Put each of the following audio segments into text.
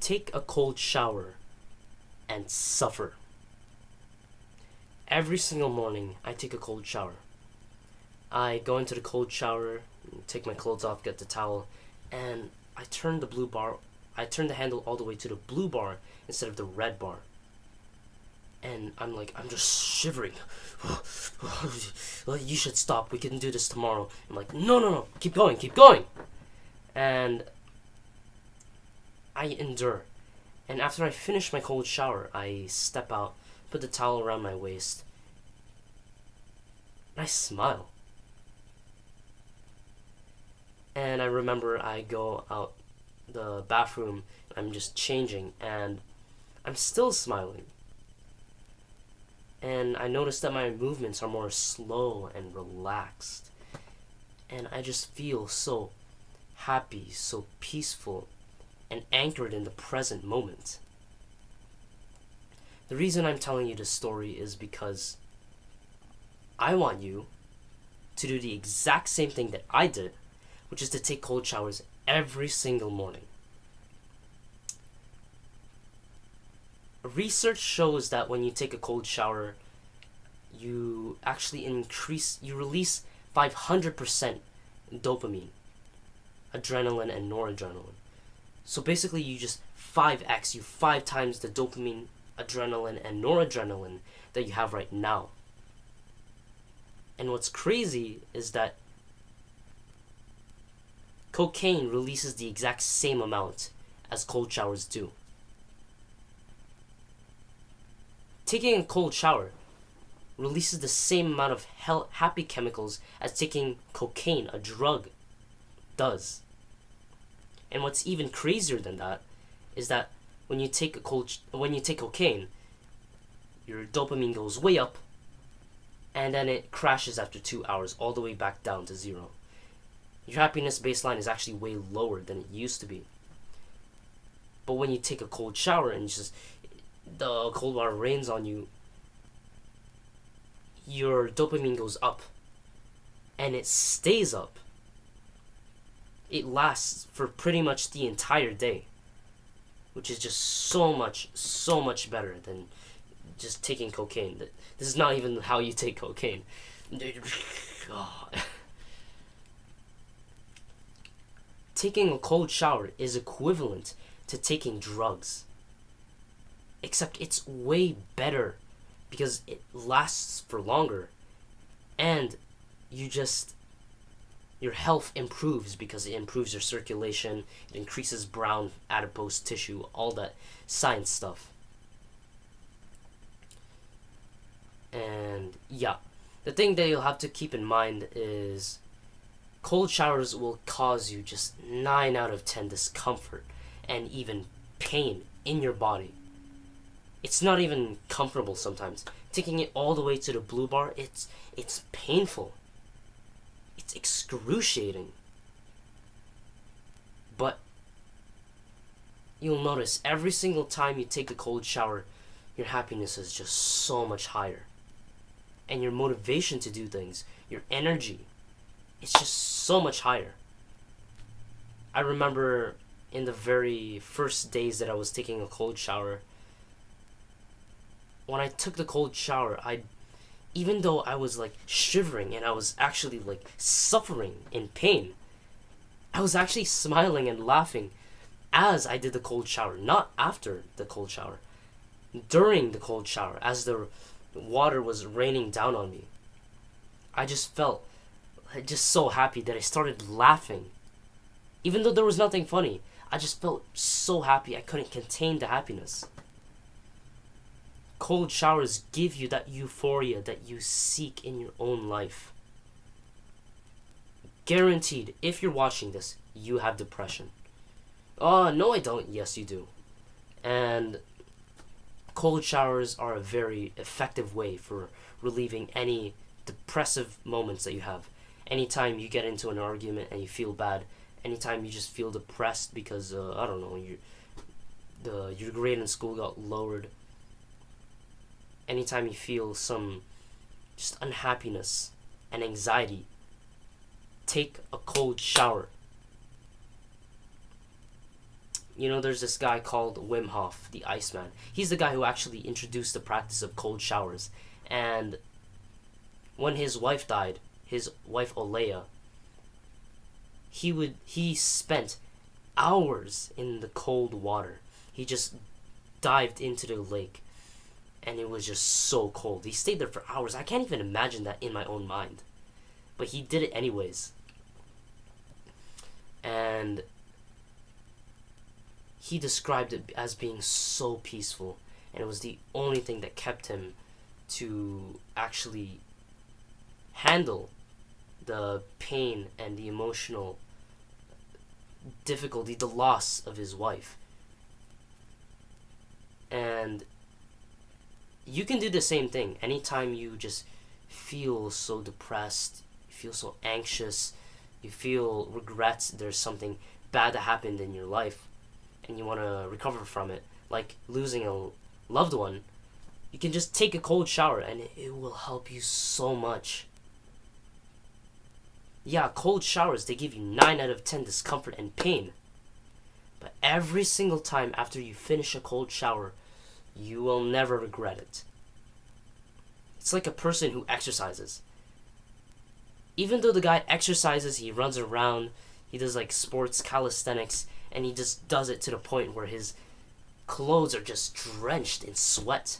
Take a cold shower and suffer. Every single morning, I take a cold shower. I go into the cold shower, take my clothes off, get the towel, and I turn the handle all the way to the blue bar instead of the red bar. And I'm just shivering. Well, you should stop. We can do this tomorrow. I'm like, no, keep going. And I endure. And after I finish my cold shower, I step out, put the towel around my waist, and I smile. And I remember I go out the bathroom, I'm just changing, and I'm still smiling. And I notice that my movements are more slow and relaxed. And I just feel so happy, so peaceful, and anchored in the present moment. The reason I'm telling you this story is because I want you to do the exact same thing that I did, which is to take cold showers every single morning. Research shows that when you take a cold shower, you actually release 500% dopamine, adrenaline, and noradrenaline. So basically you just 5x, you 5 times the dopamine, adrenaline, and noradrenaline that you have right now. And what's crazy is that cocaine releases the exact same amount as cold showers do. Taking a cold shower releases the same amount of happy chemicals as taking cocaine, a drug, does. And what's even crazier than that is that when you take cocaine, your dopamine goes way up, and then it crashes after 2 hours, all the way back down to 0. Your happiness baseline is actually way lower than it used to be. But when you take a cold shower and the cold water rains on you, your dopamine goes up, and it stays up. It lasts for pretty much the entire day, which is just so much better than just taking cocaine. This is not even how you take cocaine. Taking a cold shower is equivalent to taking drugs, except it's way better because it lasts for longer, and your health improves because it improves your circulation, it increases brown adipose tissue, all that science stuff. And yeah, the thing that you'll have to keep in mind is cold showers will cause you just 9 out of 10 discomfort and even pain in your body. It's not even comfortable sometimes. Taking it all the way to the blue bar, it's painful. It's excruciating. But you'll notice every single time you take a cold shower, your happiness is just so much higher. And your motivation to do things, your energy, it's just so much higher. I remember in the very first days that I was taking a cold shower, when I took the cold shower, even though I was shivering and I was actually suffering in pain, I was actually smiling and laughing as I did the cold shower, not after the cold shower. During the cold shower, as the water was raining down on me, I just felt just so happy that I started laughing. Even though there was nothing funny, I just felt so happy I couldn't contain the happiness. Cold showers give you that euphoria that you seek in your own life. Guaranteed, if you're watching this, you have depression. Oh, no I don't. Yes, you do. And cold showers are a very effective way for relieving any depressive moments that you have. Anytime you get into an argument and you feel bad, anytime you just feel depressed because, your grade in school got lowered, anytime you feel some just unhappiness and anxiety, take a cold shower. There's this guy called Wim Hof, the Iceman. He's the guy who actually introduced the practice of cold showers. And when his wife died, his wife Olea, he spent hours in the cold water. He just dived into the lake, and it was just so cold. He stayed there for hours. I can't even imagine that in my own mind. But he did it anyways. And he described it as being so peaceful, and it was the only thing that kept him to actually handle the pain and the emotional difficulty, the loss of his wife. And you can do the same thing anytime you just feel so depressed, you feel so anxious, you feel regrets there's something bad that happened in your life and you want to recover from it, like losing a loved one. You can just take a cold shower and it will help you so much. Yeah, cold showers, they give you 9 out of 10 discomfort and pain. But every single time after you finish a cold shower, you will never regret it. It's like a person who exercises. Even though the guy exercises, he runs around, he does like sports calisthenics, and he just does it to the point where his clothes are just drenched in sweat.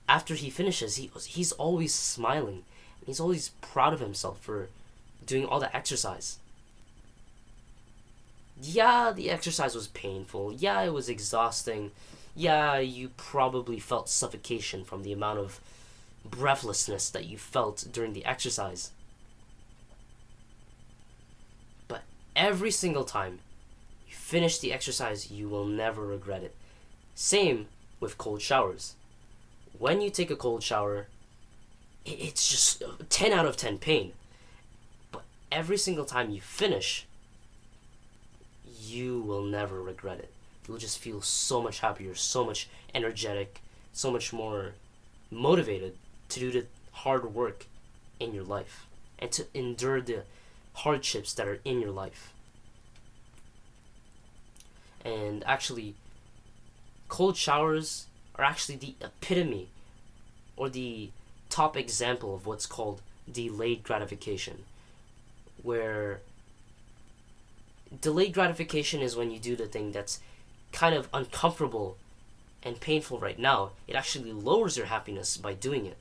After he finishes, he's always smiling. And he's always proud of himself for doing all that exercise. Yeah, the exercise was painful. Yeah, it was exhausting. Yeah, you probably felt suffocation from the amount of breathlessness that you felt during the exercise. But every single time you finish the exercise, you will never regret it. Same with cold showers. When you take a cold shower, it's just 10 out of 10 pain. But every single time you finish, you will never regret it. You'll just feel so much happier, so much energetic, so much more motivated to do the hard work in your life and to endure the hardships that are in your life. And actually, cold showers are actually the epitome or the top example of what's called delayed gratification, where delayed gratification is when you do the thing that's kind of uncomfortable and painful right now. It actually lowers your happiness by doing it.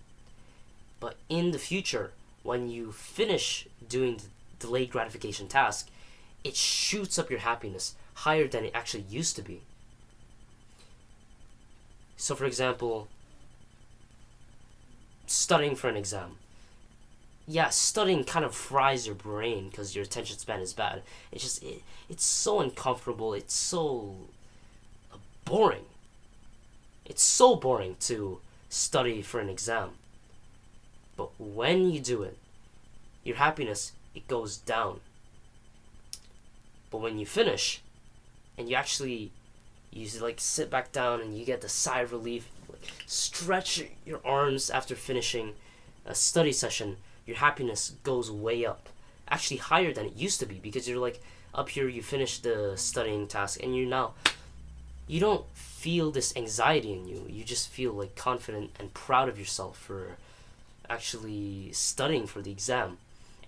But in the future, when you finish doing the delayed gratification task, it shoots up your happiness higher than it actually used to be. So for example, studying for an exam. Yeah, studying kind of fries your brain because your attention span is bad. It's so uncomfortable. It's so boring. It's so boring to study for an exam. But when you do it, your happiness, it goes down. But when you finish, and you like sit back down and you get the sigh of relief, like stretch your arms after finishing a study session, your happiness goes way up. Actually higher than it used to be, because you're like up here, you finish the studying task and you don't feel this anxiety in you. You just feel like confident and proud of yourself for actually studying for the exam.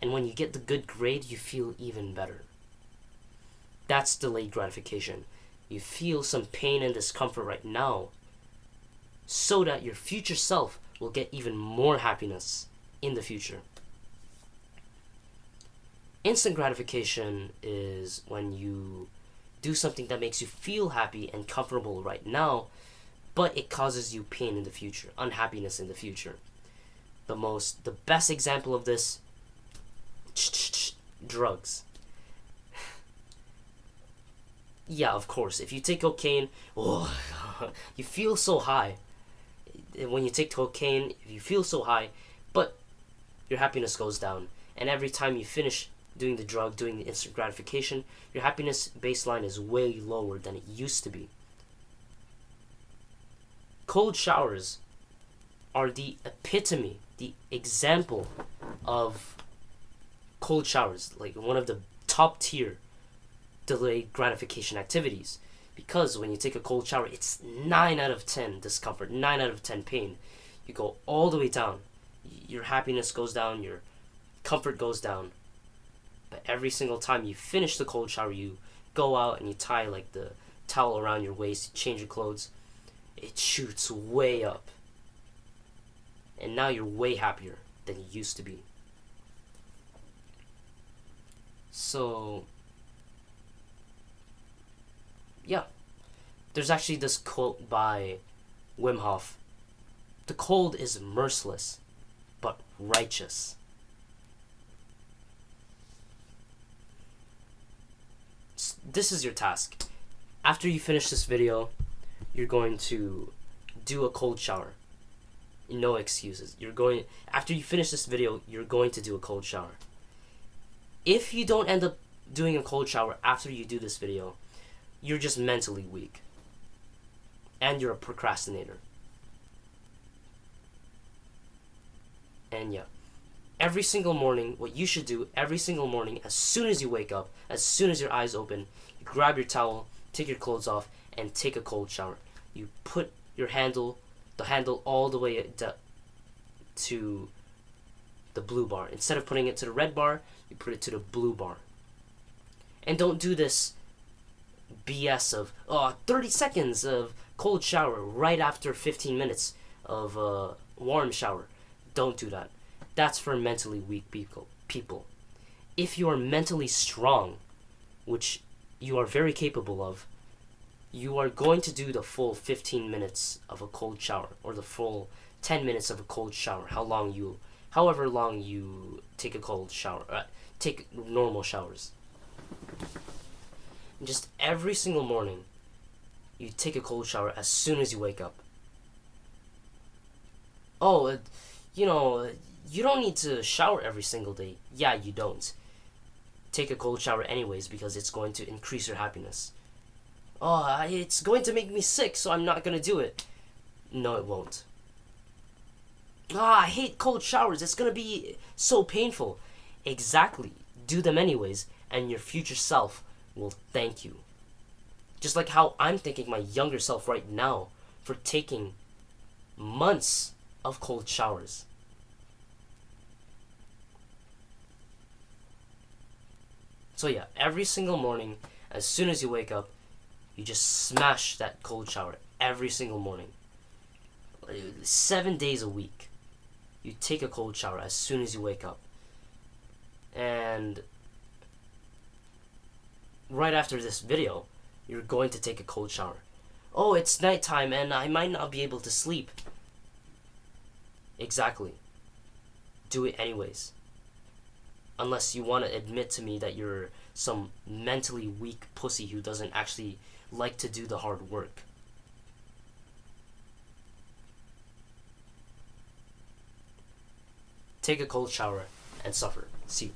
And when you get the good grade, you feel even better. That's delayed gratification. You feel some pain and discomfort right now so that your future self will get even more happiness in the future. Instant gratification is when you do something that makes you feel happy and comfortable right now, but it causes you pain in the future, unhappiness in the future. The best example of this, drugs. Yeah, of course, if you take cocaine, you feel so high. When you take cocaine, you feel so high, but your happiness goes down. And every time you finish doing the drug, doing the instant gratification, your happiness baseline is way lower than it used to be. Cold showers are the epitome, the example of cold showers, like one of the top tier delayed gratification activities. Because when you take a cold shower, it's 9 out of 10 discomfort, 9 out of 10 pain. You go all the way down. Your happiness goes down, your comfort goes down. But every single time you finish the cold shower, you go out and you tie like the towel around your waist, you change your clothes, it shoots way up. And now you're way happier than you used to be. So, yeah. There's actually this quote by Wim Hof. The cold is merciless, but righteous. This is your task. After you finish this video, you're going to do a cold shower. No excuses. After you finish this video, you're going to do a cold shower. If you don't end up doing a cold shower after you do this video, you're just mentally weak. And you're a procrastinator. And yeah, every single morning, what you should do every single morning, as soon as you wake up, as soon as your eyes open, you grab your towel, take your clothes off, and take a cold shower. You put the handle all the way to the blue bar. Instead of putting it to the red bar, you put it to the blue bar. And don't do this BS of 30 seconds of cold shower right after 15 minutes of warm shower. Don't do that. That's for mentally weak people. If you are mentally strong, which you are very capable of, you are going to do the full 15 minutes of a cold shower, or the full 10 minutes of a cold shower, however long you take a cold shower, take normal showers. And just every single morning, you take a cold shower as soon as you wake up. You don't need to shower every single day. Yeah, you don't. Take a cold shower anyways because it's going to increase your happiness. It's going to make me sick, so I'm not going to do it. No, it won't. I hate cold showers. It's going to be so painful. Exactly. Do them anyways, and your future self will thank you. Just like how I'm thanking my younger self right now for taking months of cold showers. So yeah, every single morning, as soon as you wake up, you just smash that cold shower every single morning. 7 days a week. You take a cold shower as soon as you wake up. And right after this video, you're going to take a cold shower. It's nighttime and I might not be able to sleep. Exactly. Do it anyways. Unless you want to admit to me that you're some mentally weak pussy who doesn't actually like to do the hard work. Take a cold shower and suffer. See you.